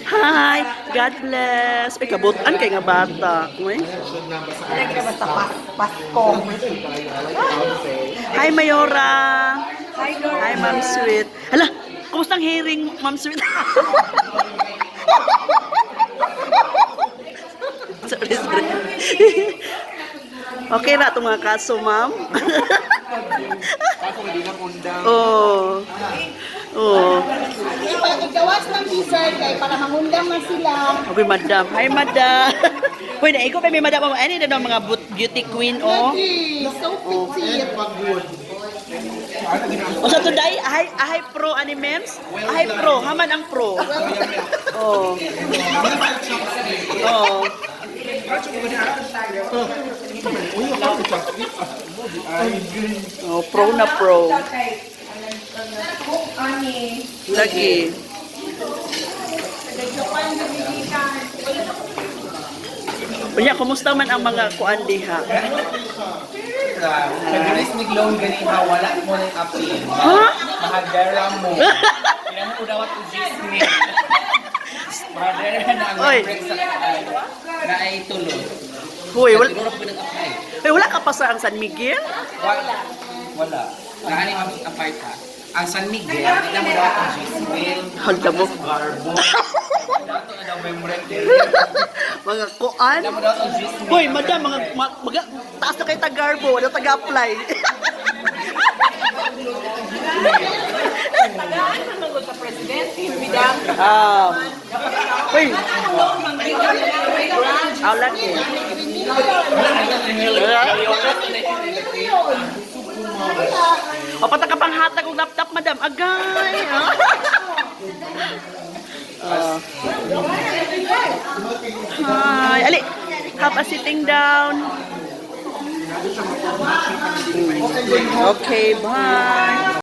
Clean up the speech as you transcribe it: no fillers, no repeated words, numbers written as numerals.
Hi, God bless. Ay, kabutan kay nga bata. Uy. Lagi na basta Pasko. Hi, Mayora. Hi, Ma'am Sweet. Hala, kumusta ang hearing, Ma'am Sweet? Sorry, sorry. Okay na itong mga kaso, Ma'am? Kaso hindi na undang. Oo. Oo. Igawas ng dessert kay para mangundang na sila. Okay, Madam. Hi, Madam. Uy, na ikaw pa may Madam. Ano na daw mga beauty queen, oh? Lagi, so pretty. O sa today, ahay pro ani memes? Ahay pro, haman ang pro. Oh. Oh. Oh, pro na pro. Lagi. Unya, kumusta man ang mga kuan diha? Nag-release ni Glow ganin ha, wala mo ng appeal. Ha? Mahagara mo. Kailan mo daw ito Gismi. Mahagara na ang Oy. break sa na ay tuloy. Hoy, wala, Siguro ko nag-apply. wala ka pa sa ang San Miguel? Wala. Wala. Naani ang apply ka. Ang San Miguel, hindi mo daw ito Gismi. Hala mo. Garbo. Dato na daw memory. Mga kuan? Hindi mo daw ito Gismi. Hoy, madam, mga taas na kay tagarbo, wala taga-apply. Hoy. Aw lagi. O pata ka pang hatag og laptop, madam. Agay. Hi. Ali. Have a sitting down. Okay, bye.